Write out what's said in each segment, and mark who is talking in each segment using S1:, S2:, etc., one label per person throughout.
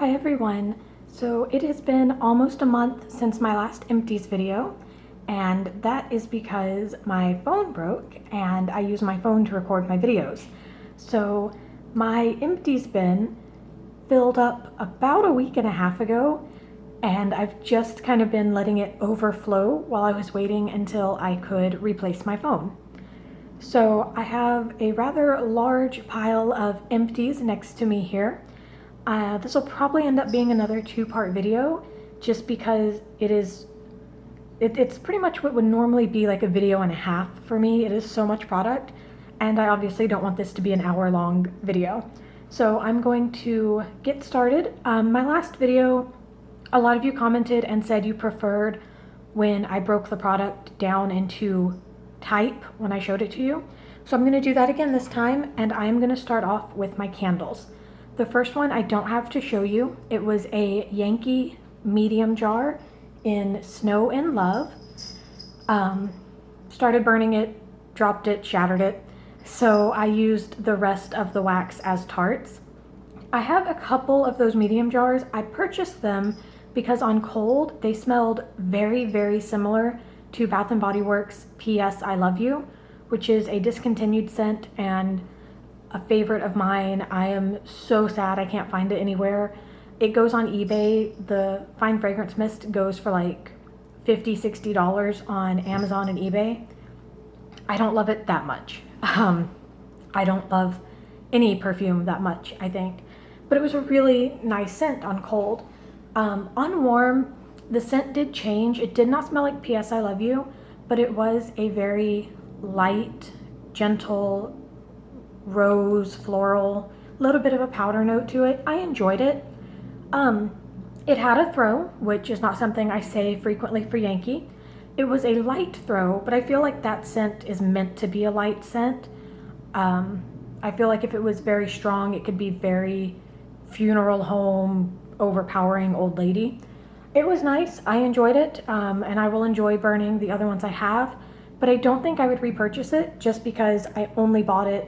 S1: Hi everyone. So it has been almost a month since my last Empties video, and that is because my phone broke and I use my phone to record my videos. So my Empties bin filled up about a week and a half ago, and I've just kind of been letting it overflow while I was waiting until I could replace my phone. So I have a rather large pile of Empties next to me here. This will probably end up being another two-part video just because it's pretty much what would normally be like a video and a half for me. It is so much product, and I obviously don't want this to be an hour-long video. So I'm going to get started. My last video, a lot of you commented and said you preferred when I broke the product down into type when I showed it to you. So I'm going to do that again this time, and I'm going to start off with my candles. The first one I don't have to show you. It was a Yankee medium jar in Snow and Love. Started burning it, dropped it, shattered it. So I used the rest of the wax as tarts. I have a couple of those medium jars. I purchased them because on cold they smelled very, very similar to Bath & Body Works P.S. I Love You, which is a discontinued scent and a favorite of mine. I am so sad I can't find it anywhere. It goes on eBay. The Fine Fragrance Mist goes for like $50, $60 on Amazon and eBay. I don't love it that much. I don't love any perfume that much, I think. But it was a really nice scent on cold. On warm, the scent did change. It did not smell like P.S. I Love You, but it was a very light, gentle, rose, floral, little bit of a powder note to it. I enjoyed it. It had a throw, which is not something I say frequently for Yankee. It was a light throw, but I feel like that scent is meant to be a light scent. I feel like if it was very strong, it could be very funeral home, overpowering old lady. It was nice. I enjoyed it, and I will enjoy burning the other ones I have, but I don't think I would repurchase it just because I only bought it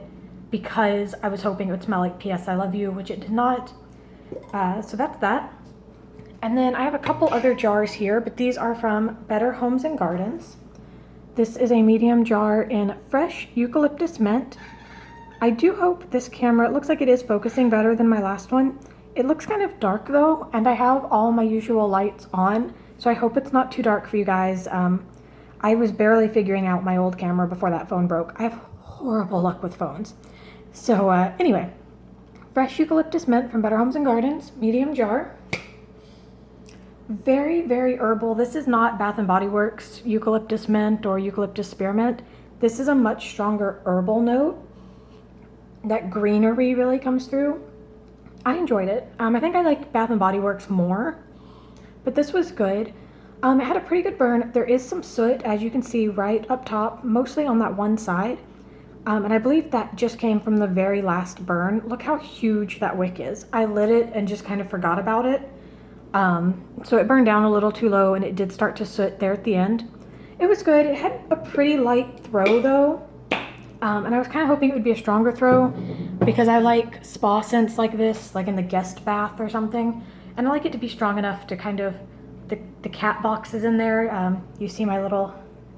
S1: because I was hoping it would smell like P.S. I Love You, which it did not. So that's that. And then I have a couple other jars here, but these are from Better Homes and Gardens. This is a medium jar in Fresh Eucalyptus Mint. I do hope this camera, it looks like it is focusing better than my last one. It looks kind of dark though, and I have all my usual lights on, so I hope it's not too dark for you guys. I was barely figuring out my old camera before that phone broke. I have horrible luck with phones. So anyway, Fresh Eucalyptus Mint from Better Homes and Gardens, medium jar. Very, very herbal. This is not Bath & Body Works Eucalyptus Mint or Eucalyptus Spearmint. This is a much stronger herbal note. That greenery really comes through. I enjoyed it. I think I like Bath & Body Works more, but this was good. It had a pretty good burn. There is some soot, as you can see right up top, mostly on that one side. And I believe that just came from the very last burn. Look how huge that wick is. I lit it and just kind of forgot about it. So it burned down a little too low, and it did start to soot there at the end. It was good. It had a pretty light throw though. And I was kind of hoping it would be a stronger throw because I like spa scents like this, like in the guest bath or something. And I like it to be strong enough to kind of, the cat box is in there. You see my little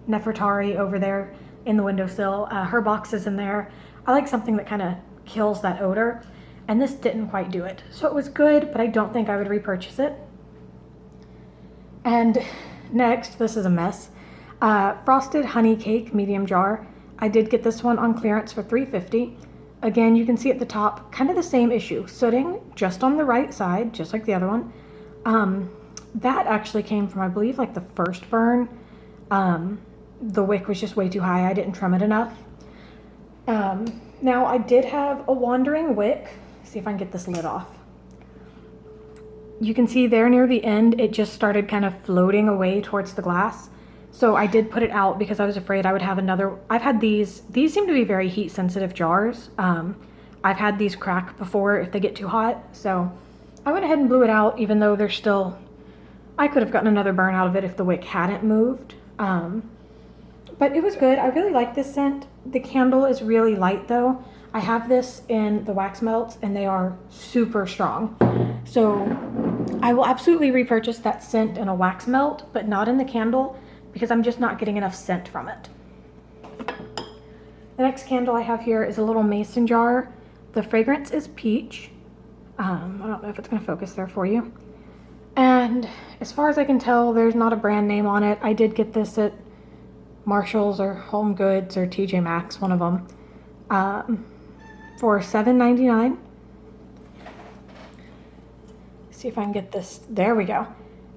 S1: Nefertari over there in the windowsill. Her box is in there. I like something that kind of kills that odor, and this didn't quite do it. So it was good, but I don't think I would repurchase it. And next, this is a mess. Frosted Honey Cake medium jar. I did get this one on clearance for $3.50. Again, you can see at the top, kind of the same issue. Sooting just on the right side, just like the other one. That actually came from, I believe, like the first burn. The wick was just way too high. I didn't trim it enough. Now, I did have a wandering wick. Let's see if I can get this lid off. You can see there near the end, it just started kind of floating away towards the glass. So I did put it out because I was afraid I would have another. I've had these seem to be very heat sensitive jars. I've had these crack before if they get too hot. So I went ahead and blew it out, even though there's still, I could have gotten another burn out of it if the wick hadn't moved. But it was good. I really like this scent. The candle is really light though. I have this in the wax melts and they are super strong. So I will absolutely repurchase that scent in a wax melt, but not in the candle because I'm just not getting enough scent from it. The next candle I have here is a little mason jar. The fragrance is peach. I don't know if it's going to focus there for you. And as far as I can tell, there's not a brand name on it. I did get this at Marshall's or Home Goods or TJ Maxx, one of them, for $7.99. See if I can get this. There we go.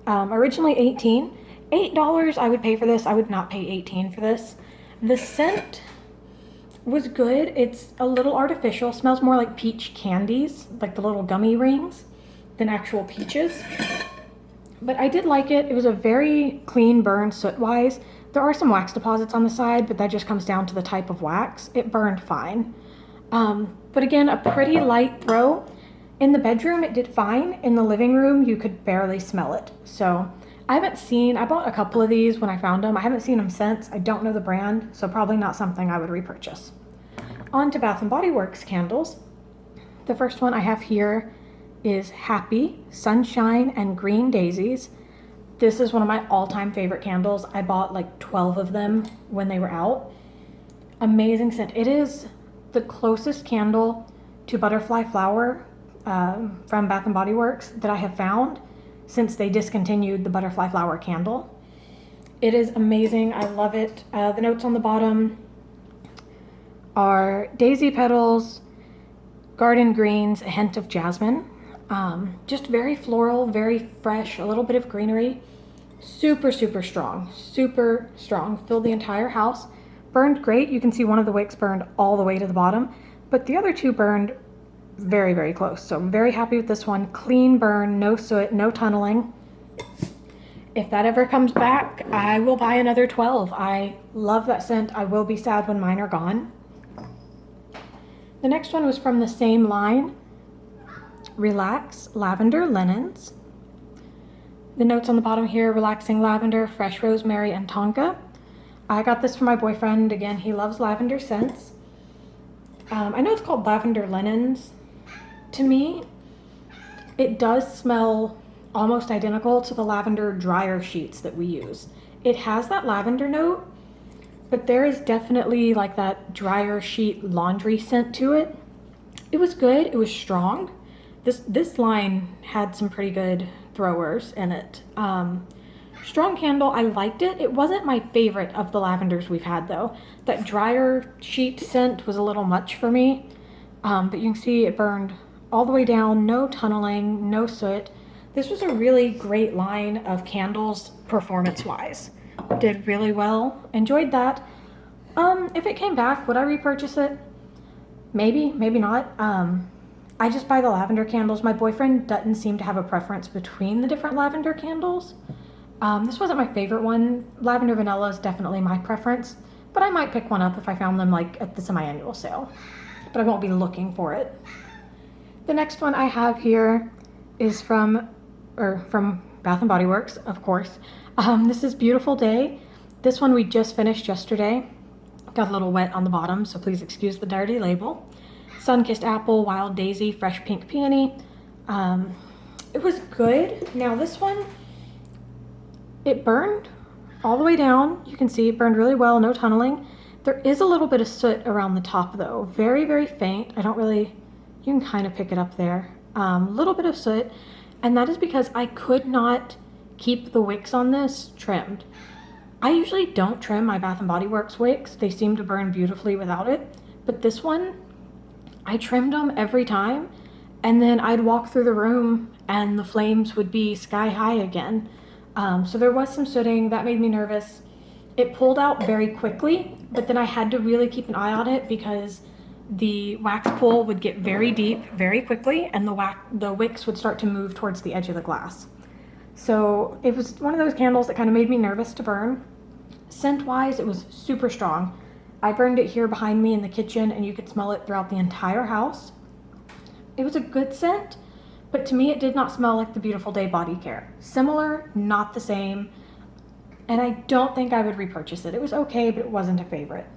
S1: Originally $8 I would pay for this. I would not pay $18 for this. The scent was good. It's a little artificial. Smells more like peach candies, like the little gummy rings, than actual peaches. But I did like it. It was a very clean burn soot-wise. There are some wax deposits on the side, but that just comes down to the type of wax. It burned fine. But again, a pretty light throw. In the bedroom, it did fine. In the living room, you could barely smell it. So I bought a couple of these when I found them. I haven't seen them since. I don't know the brand, so probably not something I would repurchase. On to Bath & Body Works candles. The first one I have here is Happy, Sunshine, and Green Daisies. This is one of my all-time favorite candles. I bought like 12 of them when they were out. Amazing scent. It is the closest candle to Butterfly Flower from Bath & Body Works that I have found since they discontinued the Butterfly Flower candle. It is amazing. I love it. The notes on the bottom are daisy petals, garden greens, a hint of jasmine. Just very floral, very fresh, a little bit of greenery. Super, super strong. Super strong. Filled the entire house. Burned great. You can see one of the wicks burned all the way to the bottom, but the other two burned very, very close. So I'm very happy with this one. Clean burn, no soot, no tunneling. If that ever comes back, I will buy another 12. I love that scent. I will be sad when mine are gone. The next one was from the same line, Relax Lavender Linens. The notes on the bottom here, relaxing lavender, fresh rosemary, and tonka. I got this for my boyfriend. Again, he loves lavender scents. I know it's called Lavender Linens. To me, it does smell almost identical to the lavender dryer sheets that we use. It has that lavender note, but there is definitely like that dryer sheet laundry scent to it. It was good. It was strong. This line had some pretty good throwers in it. Strong candle. I liked it. It wasn't my favorite of the lavenders we've had though. That dryer sheet scent was a little much for me. But you can see it burned all the way down. No tunneling, no soot. This was a really great line of candles performance-wise. Did really well. Enjoyed that. If it came back, would I repurchase it? Maybe, maybe not. I just buy the lavender candles. My boyfriend doesn't seem to have a preference between the different lavender candles. This wasn't my favorite one. Lavender vanilla is definitely my preference, but I might pick one up if I found them like at the semi-annual sale, but I won't be looking for it. The next one I have here is from Bath & Body Works, of course. This is Beautiful Day. This one we just finished yesterday. Got a little wet on the bottom, so please excuse the dirty label. Sun-Kissed Apple, Wild Daisy, Fresh Pink Peony. It was good. Now this one, it burned all the way down. You can see it burned really well, no tunneling. There is a little bit of soot around the top though. Very, very faint. You can kind of pick it up there. Little bit of soot. And that is because I could not keep the wicks on this trimmed. I usually don't trim my Bath & Body Works wicks. They seem to burn beautifully without it. But this one, I trimmed them every time. And then I'd walk through the room and the flames would be sky high again. So there was some sooting. That made me nervous. It pulled out very quickly, but then I had to really keep an eye on it because the wax pull would get very deep very quickly and the wicks would start to move towards the edge of the glass. So it was one of those candles that kind of made me nervous to burn. Scent-wise, it was super strong. I burned it here behind me in the kitchen and you could smell it throughout the entire house. It was a good scent, but to me it did not smell like the Beautiful Day body care. Similar, not the same, and I don't think I would repurchase it. It was okay, but it wasn't a favorite.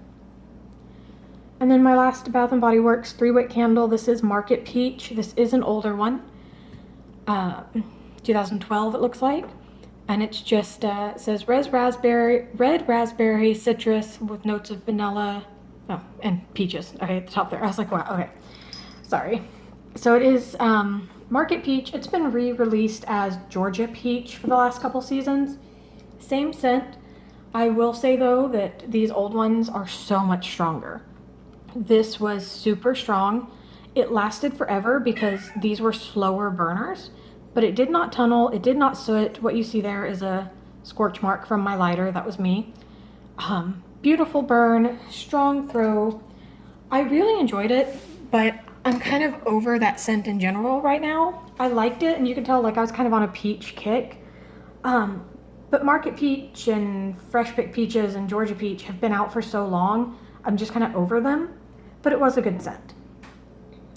S1: And then my last Bath & Body Works 3-wick candle. This is Market Peach. This is an older one. 2012 it looks like. And it's just, it says red raspberry, citrus with notes of vanilla. Oh, and peaches. Okay, at the top there. I was like, wow, okay. Sorry. So it is Market Peach. It's been re-released as Georgia Peach for the last couple seasons. Same scent. I will say though that these old ones are so much stronger. This was super strong. It lasted forever because these were slower burners, but it did not tunnel, it did not soot. What you see there is a scorch mark from my lighter. That was me. Beautiful burn, strong throw. I really enjoyed it, but I'm kind of over that scent in general right now. I liked it, and you can tell like I was kind of on a peach kick. But Market Peach and Fresh Pick Peaches and Georgia Peach have been out for so long, I'm just kind of over them, but it was a good scent.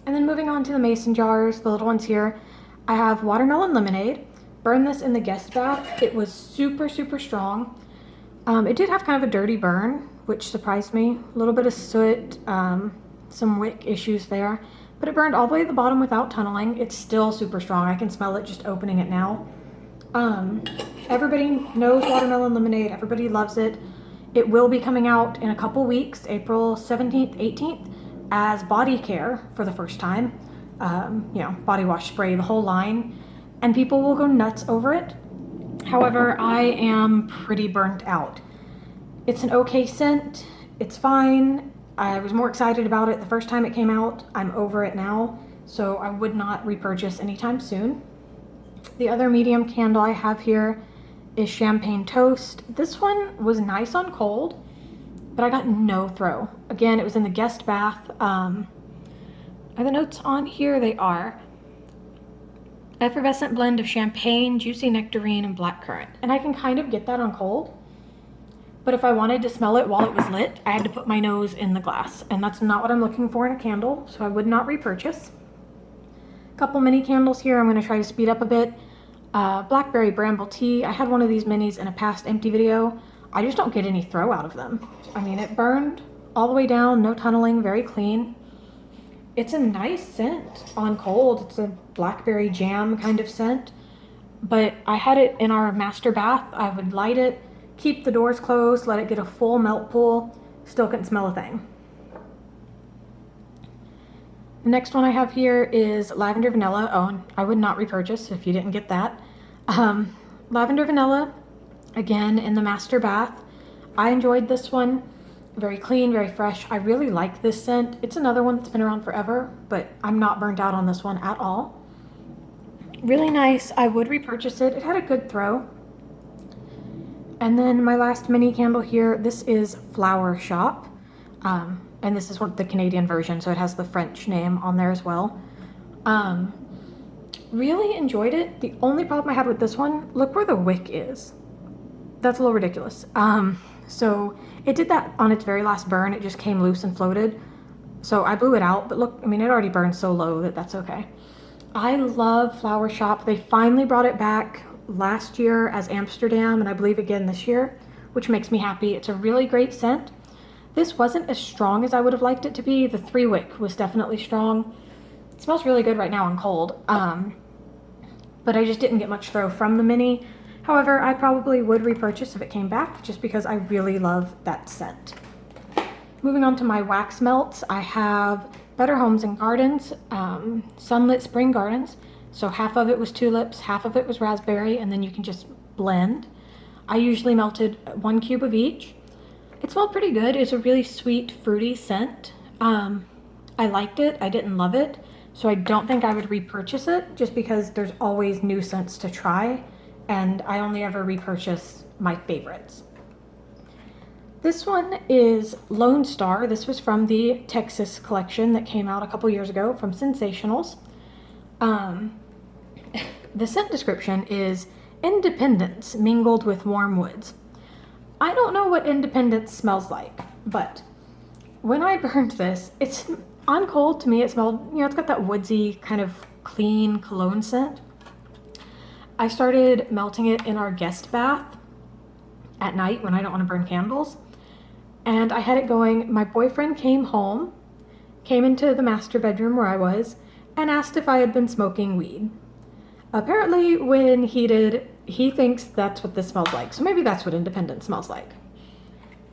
S1: And then moving on to the mason jars, the little ones here, I have Watermelon Lemonade. Burned this in the guest bath. It was super, super strong. It did have kind of a dirty burn, which surprised me. A little bit of soot, some wick issues there, but it burned all the way to the bottom without tunneling. It's still super strong. I can smell it just opening it now. Everybody knows Watermelon Lemonade. Everybody loves it. It will be coming out in a couple weeks, April 17th, 18th, as body care for the first time. You know, body wash, spray, the whole line, and people will go nuts over it. However, I am pretty burnt out. It's an okay scent. It's fine. I was more excited about it the first time it came out. I'm over it now, so I would not repurchase anytime soon. The other medium candle I have here is Champagne Toast. This one was nice on cold, but I got no throw. Again, it was in the guest bath. Are the notes on here? They are. Effervescent blend of champagne, juicy nectarine, and blackcurrant. And I can kind of get that on cold. But if I wanted to smell it while it was lit, I had to put my nose in the glass. And that's not what I'm looking for in a candle, so I would not repurchase. Couple mini candles here. I'm going to try to speed up a bit. Blackberry Bramble Tea. I had one of these minis in a past empty video. I just don't get any throw out of them. I mean, it burned all the way down, no tunneling, very clean. It's a nice scent on cold. It's a blackberry jam kind of scent. But I had it in our master bath. I would light it, keep the doors closed, let it get a full melt pool. Still couldn't smell a thing. The next one I have here is Lavender Vanilla. Oh, and I would not repurchase if you didn't get that. Lavender Vanilla, again in the master bath. I enjoyed this one. Very clean, very fresh. I really like this scent. It's another one that's been around forever, but I'm not burnt out on this one at all. Really nice. I would repurchase it. It had a good throw. And then my last mini candle here, this is Flower Shop. And this is the Canadian version, so it has the French name on there as well. Really enjoyed it. The only problem I had with this one, look where the wick is. That's a little ridiculous. So it did that on its very last burn. It just came loose and floated. So I blew it out, but look, I mean, it already burned so low that that's okay. I love Flower Shop. They finally brought it back last year as Amsterdam, and I believe again this year, which makes me happy. It's a really great scent. This wasn't as strong as I would have liked it to be. The 3-wick was definitely strong. It smells really good right now on cold. But I just didn't get much throw from the mini. However, I probably would repurchase if it came back, just because I really love that scent. Moving on to my wax melts, I have Better Homes and Gardens, Sunlit Spring Gardens. So half of it was tulips, half of it was raspberry, and then you can just blend. I usually melted 1 cube of each. It smelled pretty good. It's a really sweet, fruity scent. I liked it. I didn't love it. So I don't think I would repurchase it, just because there's always new scents to try. And I only ever repurchase my favorites. This one is Lone Star. This was from the Texas collection that came out a couple years ago from Sensationals. The scent description is Independence mingled with warm woods. I don't know what Independence smells like, but when I burned this, it's on cold. To me, it smelled, you know, it's got that woodsy kind of clean cologne scent. I started melting it in our guest bath at night when I don't want to burn candles. And I had it going. My boyfriend came home came into the master bedroom where I was and asked if I had been smoking weed. Apparently, when he did, he thinks that's what this smells like. So maybe that's what independent smells like.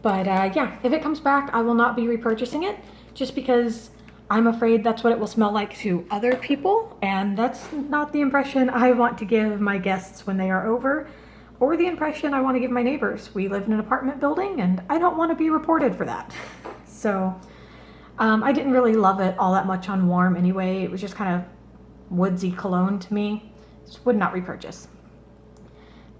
S1: But yeah, if it comes back, I will not be repurchasing it just because I'm afraid that's what it will smell like to other people. And that's not the impression I want to give my guests when they are over, or the impression I want to give my neighbors. We live in an apartment building and I don't want to be reported for that. So I didn't really love it all that much on warm anyway. It was just kind of woodsy cologne to me. Just would not repurchase.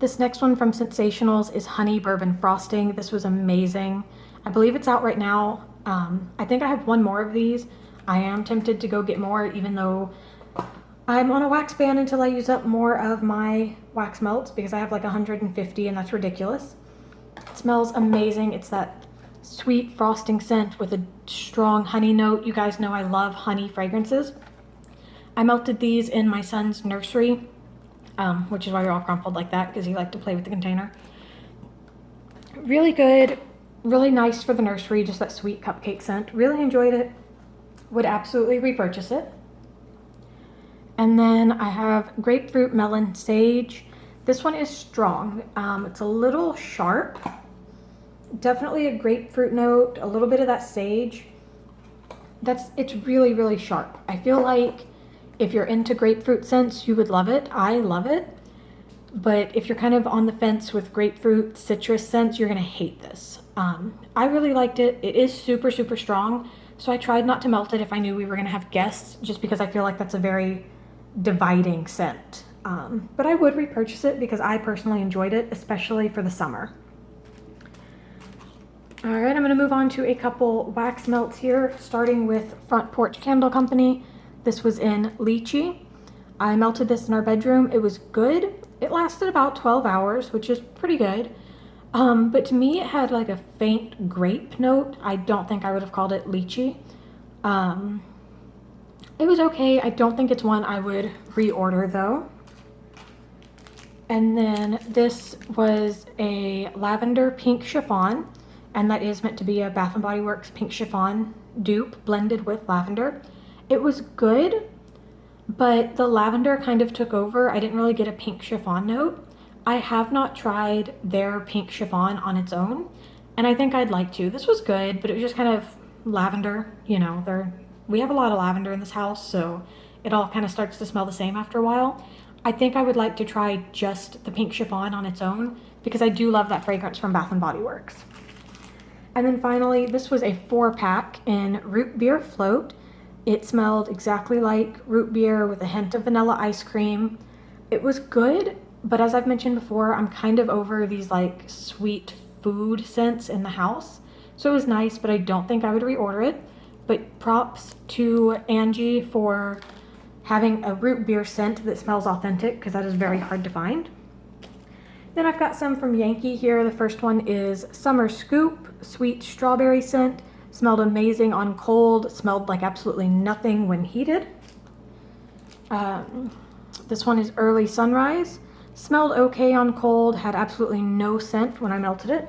S1: This next one from Sensationals is Honey Bourbon Frosting. This was amazing. I believe it's out right now. I think I have one more of these. I am tempted to go get more, even though I'm on a wax ban until I use up more of my wax melts, because I have like 150 and that's ridiculous. It smells amazing. It's that sweet frosting scent with a strong honey note. You guys know I love honey fragrances. I melted these in my son's nursery, which is why you're all crumpled like that, because he liked to play with the container. Really good, really nice for the nursery, just that sweet cupcake scent. Really enjoyed it. Would absolutely repurchase it. And then I have Grapefruit Melon Sage. This one is strong. It's a little sharp. Definitely a grapefruit note, a little bit of that sage. It's really, really sharp. I feel like if you're into grapefruit scents, you would love it. I love it. But if you're kind of on the fence with grapefruit citrus scents, you're gonna hate this. I really liked it. It is super, super strong. So I tried not to melt it if I knew we were gonna have guests, just because I feel like that's a very dividing scent. But I would repurchase it because I personally enjoyed it, especially for the summer. All right, I'm gonna move on to a couple wax melts here, starting with Front Porch Candle Company. This was in Lychee. I melted this in our bedroom. It was good. It lasted about 12 hours, which is pretty good. But to me, it had like a faint grape note. I don't think I would have called it lychee. It was okay. I don't think it's one I would reorder though. And then this was a lavender pink chiffon, and that is meant to be a Bath & Body Works pink chiffon dupe blended with lavender. It was good, but the lavender kind of took over. I didn't really get a pink chiffon note. I have not tried their pink chiffon on its own, and I think I'd like to. This was good, but it was just kind of lavender. You know, we have a lot of lavender in this house, so it all kind of starts to smell the same after a while. I think I would like to try just the pink chiffon on its own, because I do love that fragrance from Bath & Body Works. And then finally, this was a 4-pack in Root Beer Float. It smelled exactly like root beer with a hint of vanilla ice cream. It was good, but as I've mentioned before, I'm kind of over these like sweet food scents in the house. So it was nice, but I don't think I would reorder it. But props to Angie for having a root beer scent that smells authentic, because that is very hard to find. Then I've got some from Yankee here. The first one is Summer Scoop, sweet strawberry scent. Smelled amazing on cold, smelled like absolutely nothing when heated. This one is Early Sunrise. Smelled okay on cold, had absolutely no scent when I melted it.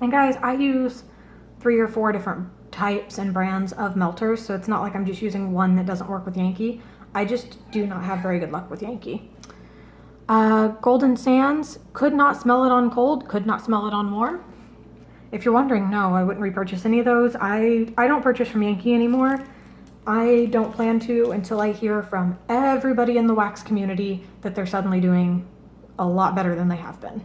S1: And guys, I use 3 or 4 different types and brands of melters, so it's not like I'm just using one that doesn't work with Yankee. I just do not have very good luck with Yankee. Golden Sands, could not smell it on cold, could not smell it on warm. If you're wondering, no, I wouldn't repurchase any of those. I don't purchase from Yankee anymore. I don't plan to until I hear from everybody in the wax community that they're suddenly doing a lot better than they have been.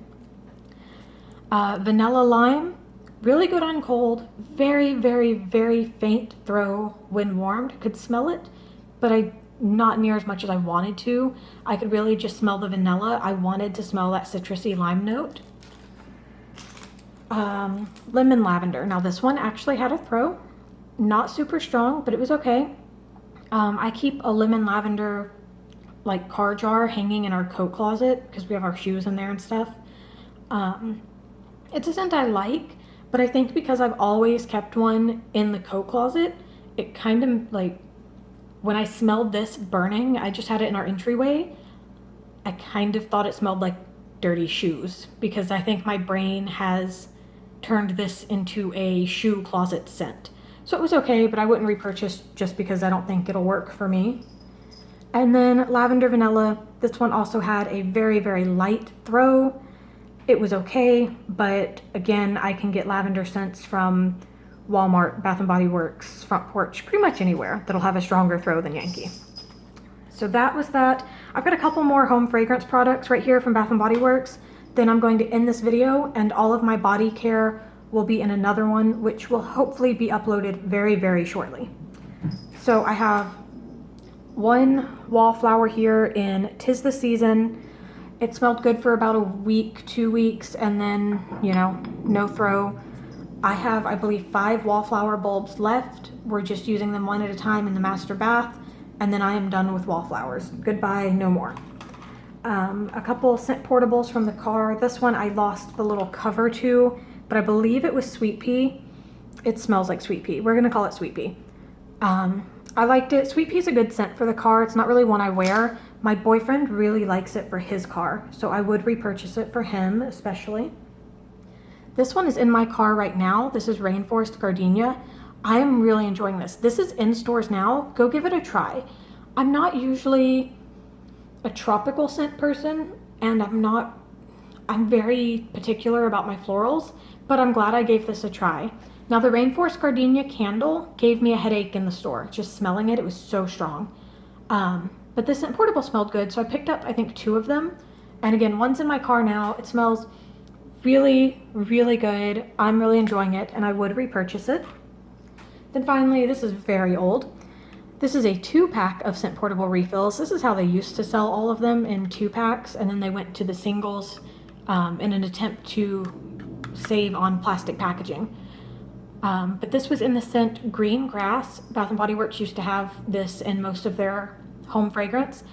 S1: Vanilla Lime, really good on cold. Very, very, very faint throw when warmed. Could smell it, but not near as much as I wanted to. I could really just smell the vanilla. I wanted to smell that citrusy lime note. Lemon Lavender. Now this one actually had a throw. Not super strong, but it was okay. I keep a lemon lavender like car jar hanging in our coat closet because we have our shoes in there and stuff. It's a scent I like, but I think because I've always kept one in the coat closet, it kind of like, when I smelled this burning, I just had it in our entryway, I kind of thought it smelled like dirty shoes, because I think my brain has turned this into a shoe closet scent. So it was okay, but I wouldn't repurchase just because I don't think it'll work for me. And then lavender vanilla, this one also had a very, very light throw. It was okay, but again, I can get lavender scents from Walmart, Bath & Body Works, Front Porch, pretty much anywhere that'll have a stronger throw than Yankee. So that was that. I've got a couple more home fragrance products right here from Bath & Body Works. Then I'm going to end this video, and all of my body care will be in another one, which will hopefully be uploaded very, very shortly. So I have one wallflower here in 'Tis the Season. It smelled good for about a week, 2 weeks, and then, you know, no throw. I have, I believe, 5 wallflower bulbs left. We're just using them one at a time in the master bath, and then I am done with wallflowers. Goodbye, no more. A couple scent portables from the car. This one I lost the little cover to, but I believe it was sweet pea. It smells like sweet pea. We're gonna call it sweet pea. I liked it. Sweet pea is a good scent for the car. It's not really one I wear. My boyfriend really likes it for his car, so I would repurchase it for him especially. This one is in my car right now. This is Rainforest Gardenia. I am really enjoying this. This is in stores now. Go give it a try. I'm not usually a tropical scent person, and I'm very particular about my florals, but I'm glad I gave this a try. Now the Rainforest Gardenia candle gave me a headache in the store. Just smelling it, it was so strong. But this scent portable smelled good, so I picked up, I think, 2 of them. And again, one's in my car now. It smells really, really good. I'm really enjoying it, and I would repurchase it. Then finally, this is very old. This is a 2-pack of scent portable refills. This is how they used to sell all of them, in 2 packs, and then they went to the singles in an attempt to save on plastic packaging. But this was in the scent Green Grass. Bath & Body Works used to have this in most of their home fragrance,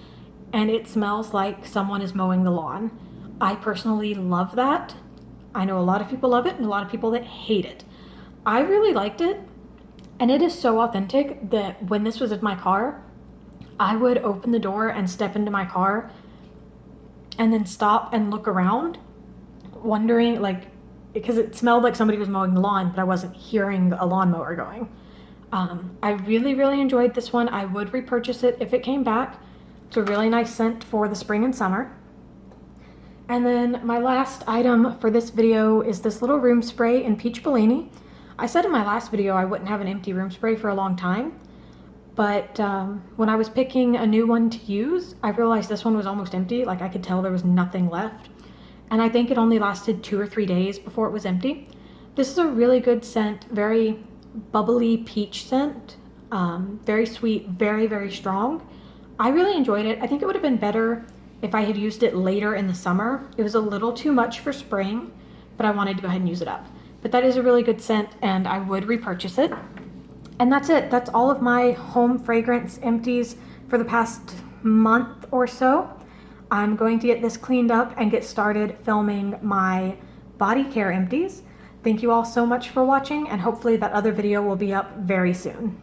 S1: and it smells like someone is mowing the lawn. I personally love that. I know a lot of people love it and a lot of people that hate it. I really liked it, and it is so authentic that when this was in my car, I would open the door and step into my car and then stop and look around, wondering, like, because it smelled like somebody was mowing the lawn, but I wasn't hearing a lawnmower going. I really, really enjoyed this one. I would repurchase it if it came back. It's a really nice scent for the spring and summer. And then my last item for this video is this little room spray in Peach Bellini. I said in my last video I wouldn't have an empty room spray for a long time, but when I was picking a new one to use, I realized this one was almost empty. Like, I could tell there was nothing left. And I think it only lasted 2 or 3 days before it was empty. This is a really good scent, very bubbly peach scent, very sweet, very, very strong. I really enjoyed it. I think it would have been better if I had used it later in the summer. It was a little too much for spring, but I wanted to go ahead and use it up. But that is a really good scent, and I would repurchase it. And that's it. That's all of my home fragrance empties for the past month or so. I'm going to get this cleaned up and get started filming my body care empties. Thank you all so much for watching, and hopefully that other video will be up very soon.